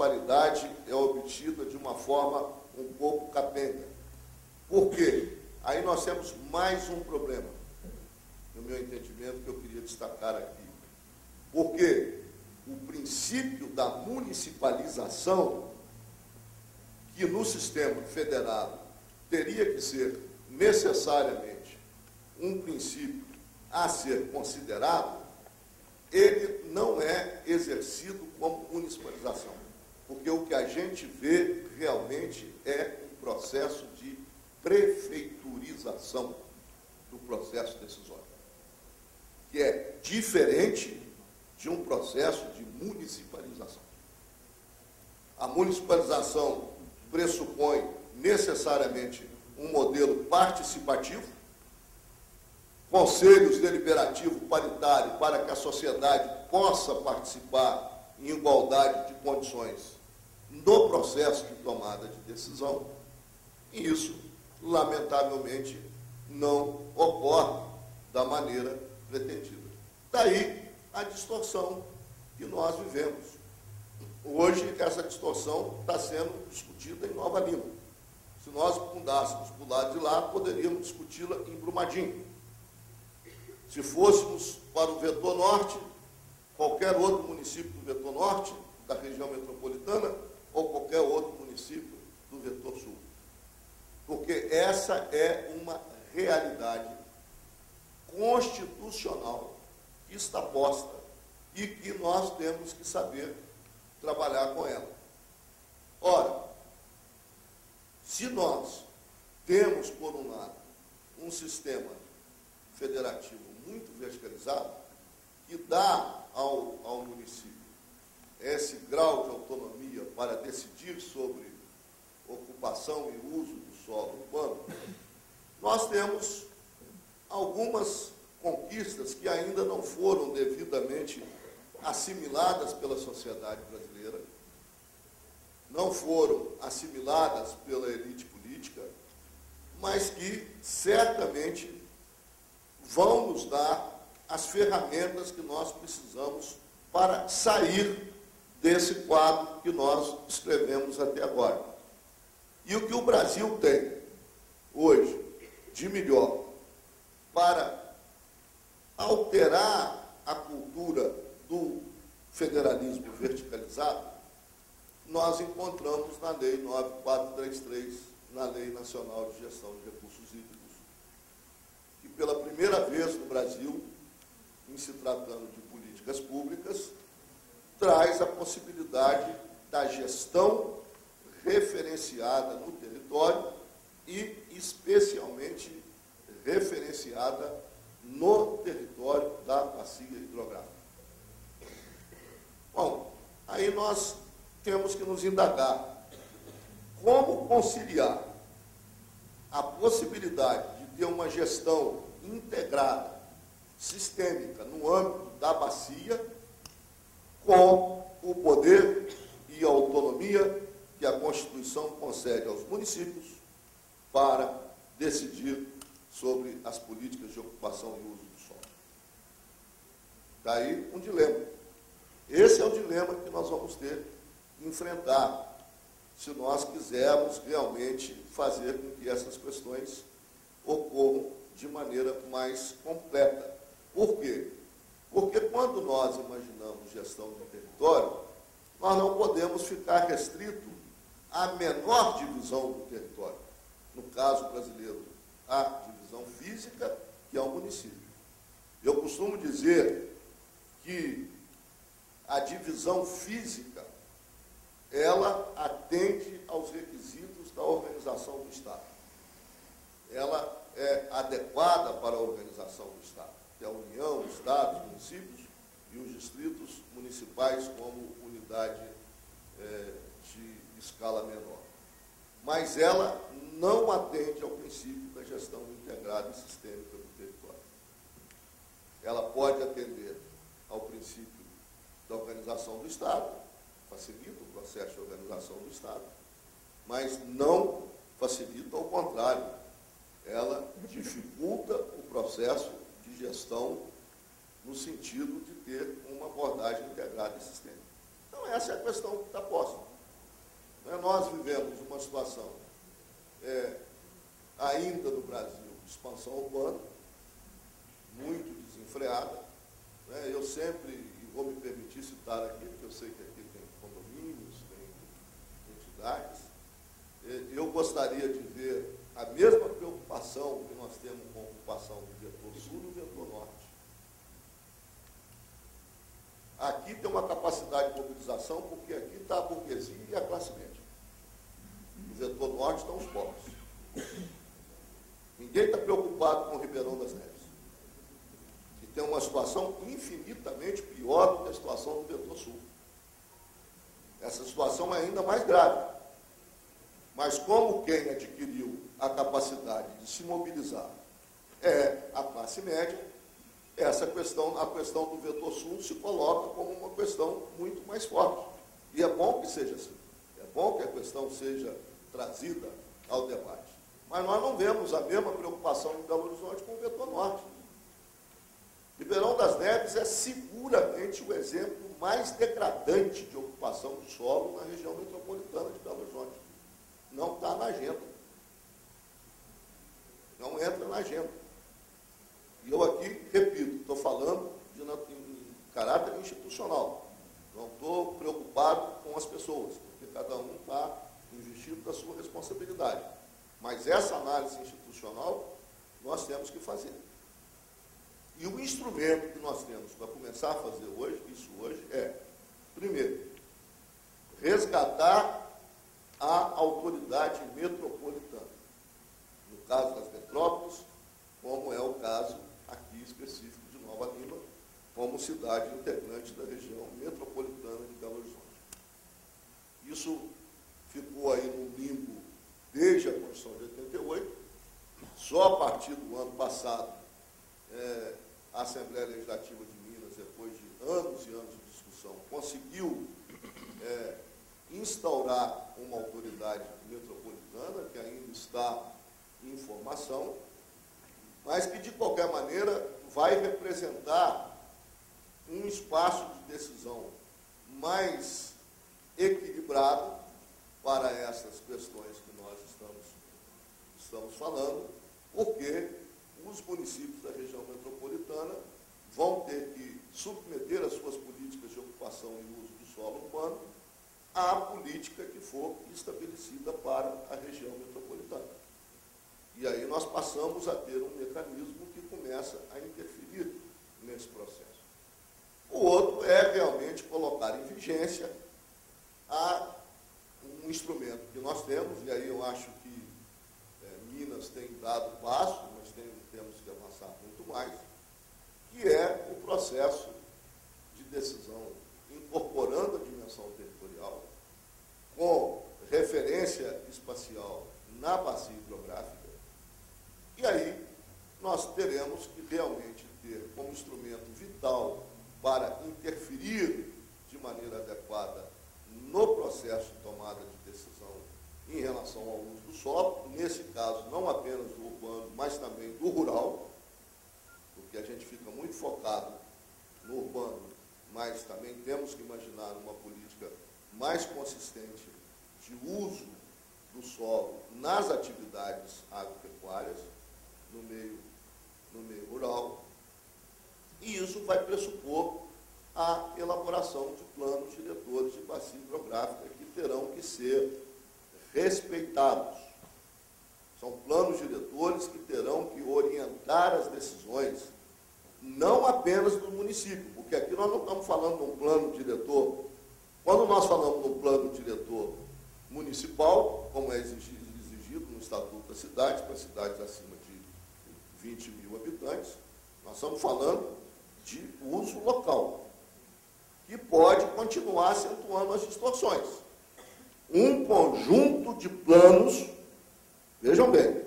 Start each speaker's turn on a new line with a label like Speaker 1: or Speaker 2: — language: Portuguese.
Speaker 1: paridade é obtida de uma forma um pouco capenga. Por quê? Aí nós temos mais um problema, no meu entendimento, que eu queria destacar aqui. Porque o princípio da municipalização, que no sistema federado teria que ser necessariamente um princípio a ser considerado, ele não é exercido como municipalização. Porque o que a gente vê realmente é um processo de prefeiturização do processo decisório, que é diferente de um processo de municipalização. A municipalização pressupõe necessariamente um modelo participativo, conselhos deliberativos paritários para que a sociedade possa participar em igualdade de condições no processo de tomada de decisão, e isso, lamentavelmente, não ocorre da maneira pretendida. Daí a distorção que nós vivemos. Hoje, essa distorção está sendo discutida em Nova Lima. Se nós mudássemos para o lado de lá, poderíamos discuti-la em Brumadinho. Se fôssemos para o vetor norte, qualquer outro município do vetor norte, da região metropolitana, ou qualquer outro município do vetor sul. Porque essa é uma realidade constitucional que está posta e que nós temos que saber trabalhar com ela. Ora, se nós temos, por um lado, um sistema federativo muito verticalizado, que dá ao município esse grau de autonomia para decidir sobre ocupação e uso do solo urbano, nós temos algumas conquistas que ainda não foram devidamente assimiladas pela sociedade brasileira, não foram assimiladas pela elite política, mas que certamente vão nos dar as ferramentas que nós precisamos para sair desse quadro que nós escrevemos até agora. E o que o Brasil tem hoje de melhor para alterar a cultura do federalismo verticalizado, nós encontramos na Lei 9433, na Lei Nacional de Gestão de Recursos Hídricos, que pela primeira vez no Brasil, em se tratando de políticas públicas, traz a possibilidade da gestão referenciada no território e especialmente referenciada no território da bacia hidrográfica. Bom, aí nós temos que nos indagar como conciliar a possibilidade de ter uma gestão integrada, sistêmica, no âmbito da bacia, com o poder e a autonomia que a Constituição concede aos municípios para decidir sobre as políticas de ocupação e uso do solo. Daí um dilema. Esse é o dilema que nós vamos ter que enfrentar se nós quisermos realmente fazer com que essas questões ocorram de maneira mais completa. Por quê? Porque quando nós imaginamos gestão do território, nós não podemos ficar restrito à menor divisão do território. No caso brasileiro, a divisão física, que é o município. Eu costumo dizer que a divisão física, ela atende aos requisitos da organização do Estado. Ela é adequada para a organização do Estado, que é a União, Estados, municípios e os distritos municipais como unidade de escala menor. Mas ela não atende ao princípio da gestão integrada e sistêmica do território. Ela pode atender ao princípio da organização do Estado, facilita o processo de organização do Estado, mas não facilita ao contrário. Ela dificulta o processo de gestão no sentido de ter uma abordagem integrada e sistêmica. Então, essa é a questão que está posta. Mas nós vivemos uma situação ainda no Brasil de expansão urbana, muito desenfreada. Né? Eu sempre, e vou me permitir citar aqui, porque eu sei que aqui tem condomínios, tem entidades, eu gostaria de ver a mesma preocupação que nós temos com a ocupação do vetor sul no vetor norte. Aqui tem uma capacidade de mobilização, porque aqui está a burguesia e a classe média. No vetor norte estão os pobres. Ninguém está preocupado com o Ribeirão das Neves. E tem uma situação infinitamente pior do que a situação do vetor sul. Essa situação é ainda mais grave. Mas como quem adquiriu a capacidade de se mobilizar é a classe média, essa questão, a questão do vetor sul se coloca como uma questão muito mais forte. E é bom que seja assim. É bom que a questão seja trazida ao debate. Mas nós não vemos a mesma preocupação em Belo Horizonte com o vetor norte. Ribeirão das Neves é seguramente o exemplo mais degradante de ocupação do solo na região metropolitana de Belo Horizonte. Não está na agenda. Não entra na agenda. E eu aqui, repito, estou falando em caráter institucional. Não estou preocupado com as pessoas, porque cada um está investido da sua responsabilidade. Mas essa análise institucional nós temos que fazer. E o instrumento que nós temos para começar a fazer isso hoje é, primeiro, resgatar a autoridade metropolitana. No caso das metrópoles, como é o caso aqui específico de Nova Lima, como cidade integrante da região metropolitana de Belo Horizonte. Isso ficou aí no limbo desde a Constituição de 88, só a partir do ano passado, a Assembleia Legislativa de Minas, depois de anos e anos de discussão, conseguiu instaurar uma autoridade metropolitana, que ainda está em formação, mas que, de qualquer maneira, vai representar um espaço de decisão mais equilibrado para essas questões que nós estamos falando, porque os municípios da região metropolitana vão ter que submeter as suas políticas de ocupação e uso do solo urbano à política que for estabelecida para a região metropolitana. E aí nós passamos a ter um mecanismo que começa a interferir nesse processo. O outro é realmente colocar em vigência um instrumento que nós temos, e aí eu acho que Minas tem dado passo, mas temos que avançar muito mais, que é o processo de decisão incorporando a dimensão territorial, com referência espacial na bacia hidrográfica, e aí nós teremos que realmente ter como instrumento vital para interferir de maneira adequada no processo de tomada de decisão em relação ao uso do solo, nesse caso não apenas do urbano, mas também do rural, porque a gente fica muito focado no urbano, mas também temos que imaginar uma política mais consistente de uso do solo nas atividades agropecuárias, no meio rural, e isso vai pressupor a elaboração de planos diretores de bacia hidrográfica que terão que ser respeitados. São planos diretores que terão que orientar as decisões, não apenas do município, porque aqui nós não estamos falando de um plano diretor. Quando nós falamos de um plano diretor municipal, como é exigido no Estatuto da Cidade, para cidades acima de 20 mil habitantes, nós estamos falando de uso local, que pode continuar acentuando as distorções. Um conjunto de planos, vejam bem,